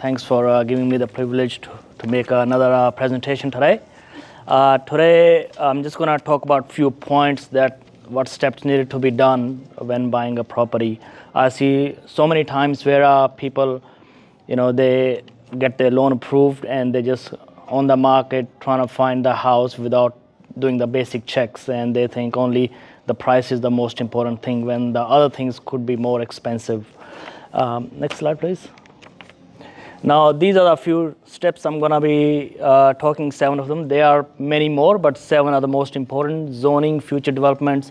Thanks for giving me the privilege to make another presentation today. Today, I'm just going to talk about few points that what steps needed to be done when buying a property. I see so many times where people, they get their loan approved and they just on the market trying to find the house without doing the basic checks, and they think only the price is the most important thing when the other things could be more expensive. Next slide, please. Now, these are a few steps. I'm going to be talking 7 of them. There are many more, but 7 are the most important: zoning, future developments,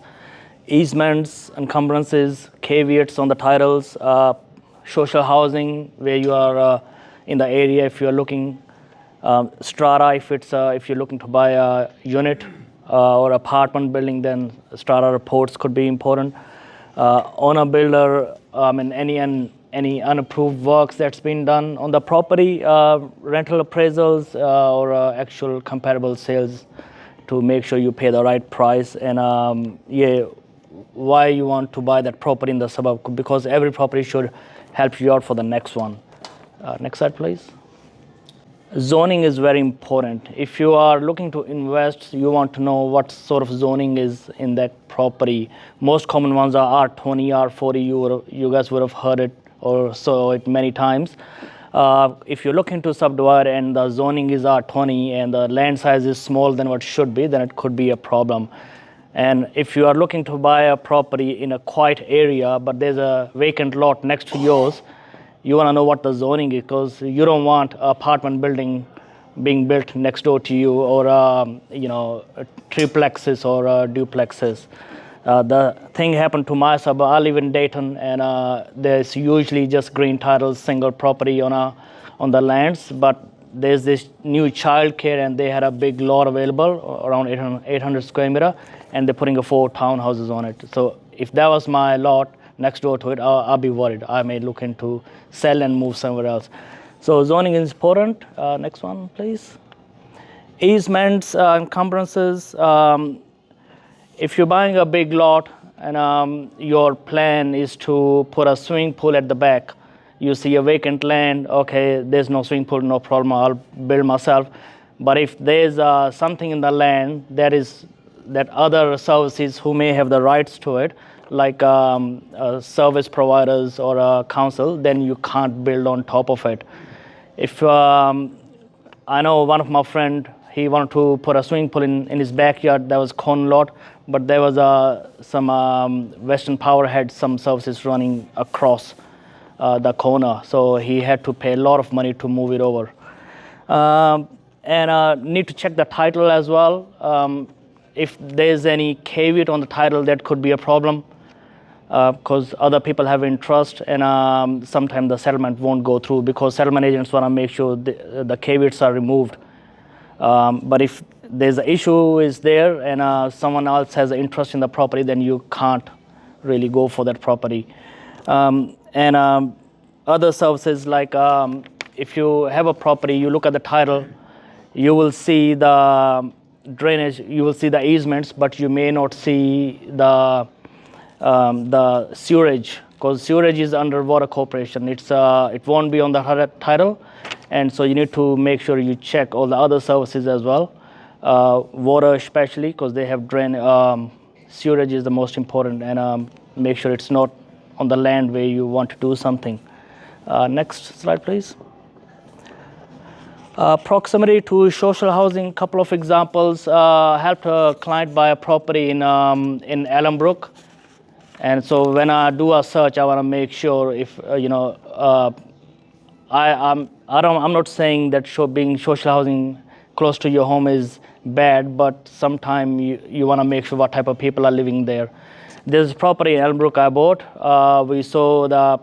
easements, encumbrances, caveats on the titles, social housing, where you are in the area if you are looking, strata, if you're looking to buy a unit or apartment building, then strata reports could be important. Owner builder, any unapproved works that's been done on the property, rental appraisals or actual comparable sales to make sure you pay the right price, and why you want to buy that property in the suburb, because every property should help you out for the next one. Next slide, please. Zoning is very important. If you are looking to invest, you want to know what sort of zoning is in that property. Most common ones are R20, R40. You guys would have heard it or saw it many times. If you're looking to subdivide and the zoning is R20 and the land size is smaller than what it should be, then it could be a problem. And if you are looking to buy a property in a quiet area, but there's a vacant lot next to yours, you want to know what the zoning is, because you don't want an apartment building being built next door to you, or triplexes or duplexes. The thing happened to my suburb. I live in Dayton, and there's usually just green titles, single property on the lands. But there's this new childcare, and they had a big lot available, around 800 square meter, and they're putting 4 townhouses on it. So if that was my lot next door to it, I'll be worried. I may look into sell and move somewhere else. So zoning is important. Next one, please. Easements, encumbrances. If you're buying a big lot and your plan is to put a swimming pool at the back, you see a vacant land, okay, there's no swimming pool, no problem, I'll build myself. But if there's something in the land that other services who may have the rights to it, like service providers or a council, then you can't build on top of it. If I know one of my friend, he wanted to put a swimming pool in his backyard. That was corn lot, but there was some Western Power had some services running across the corner, so he had to pay a lot of money to move it over. And need to check the title as well. If there's any caveat on the title, that could be a problem, because other people have interest, and sometimes the settlement won't go through because settlement agents want to make sure the caveats are removed. But if there's an issue is there and someone else has an interest in the property, then you can't really go for that property. And other services, like if you have a property, you look at the title, you will see the drainage, you will see the easements, but you may not see the sewerage, because sewerage is under Water Corporation. It won't be on the title, and so you need to make sure you check all the other services as well. Water especially, because they have drain. Sewerage is the most important, and make sure it's not on the land where you want to do something. Next slide, please. Proximity to social housing. Couple of examples. Helped a client buy a property in Ellenbrook, and so when I do a search, I want to make sure if I'm not saying that being social housing close to your home is bad, but sometimes you want to make sure what type of people are living there. There's a property in Ellenbrook I bought. We saw the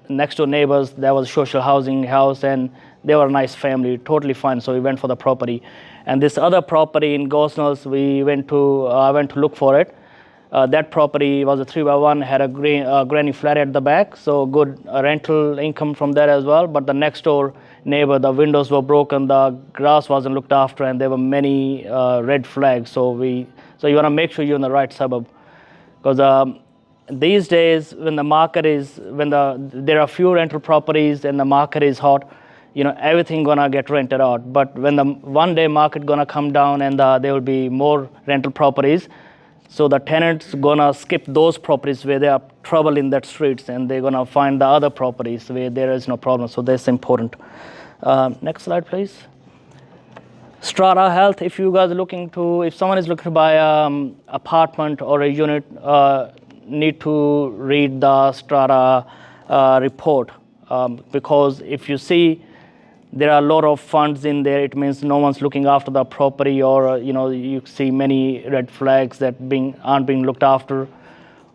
next door neighbors. There was a social housing house, and they were a nice family, totally fine. So we went for the property. And this other property in Gosnells, I went to look for it. That property was a 3x1, had a granny flat at the back, so good rental income from that as well. But the next door neighbor, the windows were broken, the grass wasn't looked after, and there were many red flags. So you want to make sure you're in the right suburb, because these days when there are few rental properties and the market is hot, everything gonna get rented out. But when the one day market gonna come down and there will be more rental properties, so the tenants gonna skip those properties where they are trouble in that streets, and they're gonna find the other properties where there is no problem. So that's important. Next slide, please. Strata health. If someone is looking to buy apartment or a unit, need to read the strata report, because if you see there are a lot of funds in there, it means no one's looking after the property, or you see many red flags that aren't being looked after,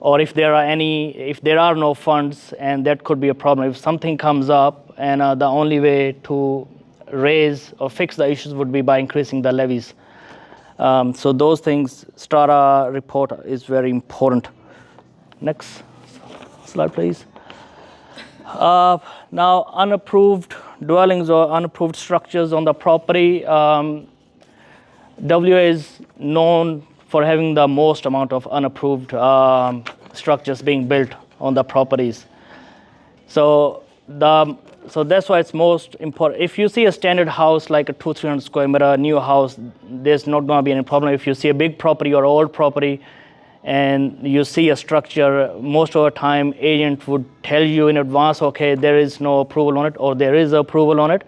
or if there are no funds, and that could be a problem if something comes up, and the only way to raise or fix the issues would be by increasing the levies. So those things, strata report is very important. Next slide, please. Now, unapproved dwellings or unapproved structures on the property. WA is known for having the most amount of unapproved structures being built on the properties. So that's why it's most important. If you see a standard house like a 200-300 square meter new house, there's not going to be any problem. If you see a big property or old property, and you see a structure, most of the time agent would tell you in advance, okay, there is no approval on it, or there is approval on it.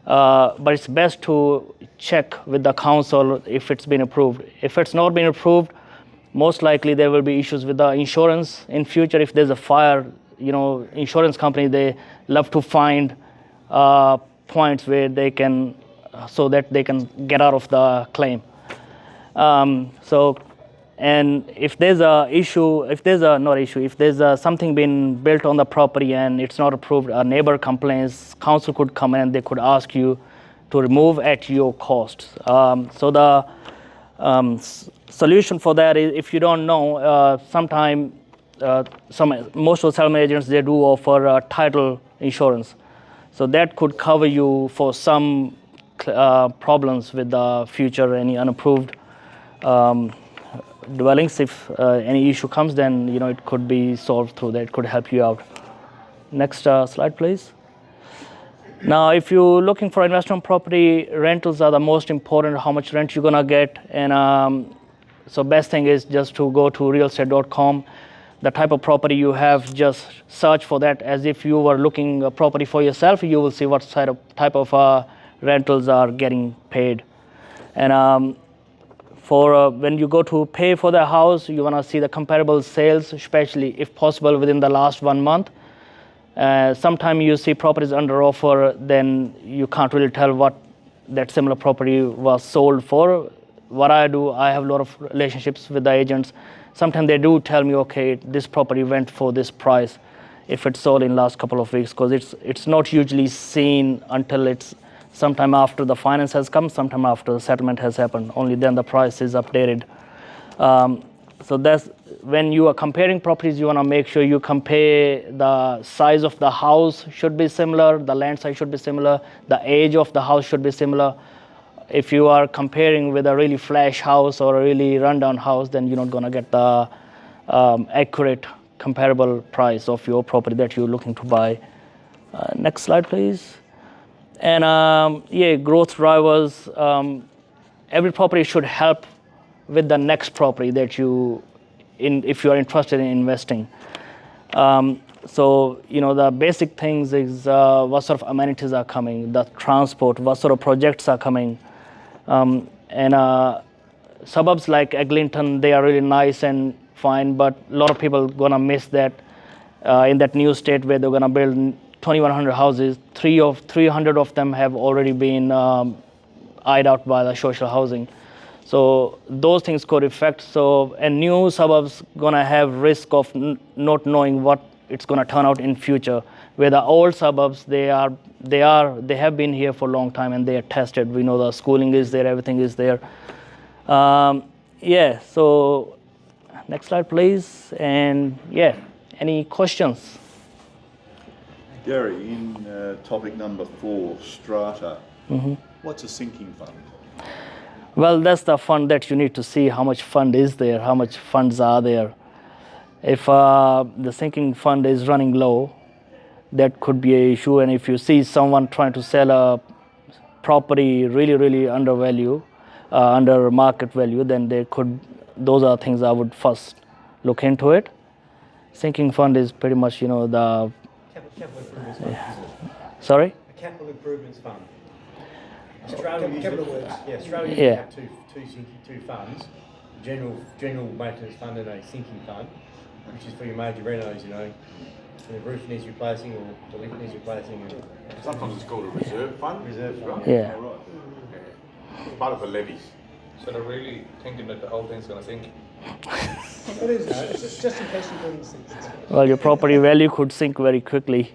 But it's best to check with the council if it's been approved. If it's not been approved, most likely there will be issues with the insurance in future. If there's a fire, insurance company, they love to find points where so that they can get out of the claim. And if there's something being built on the property and it's not approved, a neighbor complains, council could come in and they could ask you to remove at your cost. So the solution for that is, if you don't know, most of the settlement agents, they do offer title insurance. So that could cover you for some problems with the future, any unapproved dwellings. If any issue comes, then it could be solved through that. It could help you out. Next slide, please. Now, if you're looking for investment property, rentals are the most important. How much rent you're gonna get, and so best thing is just to go to realestate.com. The type of property you have, just search for that as if you were looking a property for yourself. You will see what type of rentals are getting paid, and for when you go to pay for the house, you want to see the comparable sales, especially if possible within the last 1 month. Sometimes you see properties under offer, then you can't really tell what that similar property was sold for. What I do, I have a lot of relationships with the agents. Sometimes they do tell me, okay, this property went for this price if it's sold in last couple of weeks, because it's not usually seen until it's sometime after the finance has come, sometime after the settlement has happened. Only then the price is updated. So that's when you are comparing properties, you want to make sure you compare the size of the house should be similar, the land size should be similar, the age of the house should be similar. If you are comparing with a really flash house or a really rundown house, then you're not going to get the accurate comparable price of your property that you're looking to buy. Next slide, please. And growth drivers. Every property should help with the next property that if you are interested in investing. So the basic things is what sort of amenities are coming, the transport, what sort of projects are coming, and suburbs like Eglinton, they are really nice and fine, but a lot of people gonna miss that in that new state where they're gonna build 2,100 houses. 300 of them have already been eyed out by the social housing. So those things could affect. So a new suburbs gonna have risk of not knowing what it's gonna turn out in future. Where the old suburbs, they have been here for a long time and they are tested. We know the schooling is there, everything is there. So next slide, please. And any questions? Gary, in topic number 4, strata, what's a sinking fund? Well, that's the fund that you need to see how much fund is there, how much funds are there. If the sinking fund is running low, that could be an issue. And if you see someone trying to sell a property really undervalue, under market value, then those are things I would first look into it. Sinking fund is pretty much, the Capital improvements fund. sorry. A capital improvements fund. Australia usually Yeah. have two funds, general maintenance fund and a sinking fund, which is for your major renos, when the roof needs replacing or the lift needs replacing. Sometimes it's called a reserve fund. Reserve fund. Yeah. All right. It's part of the levies. So they're really thinking that the whole thing's going to sink. It is, it's just in case you don't sink. Well, your property value could sink very quickly.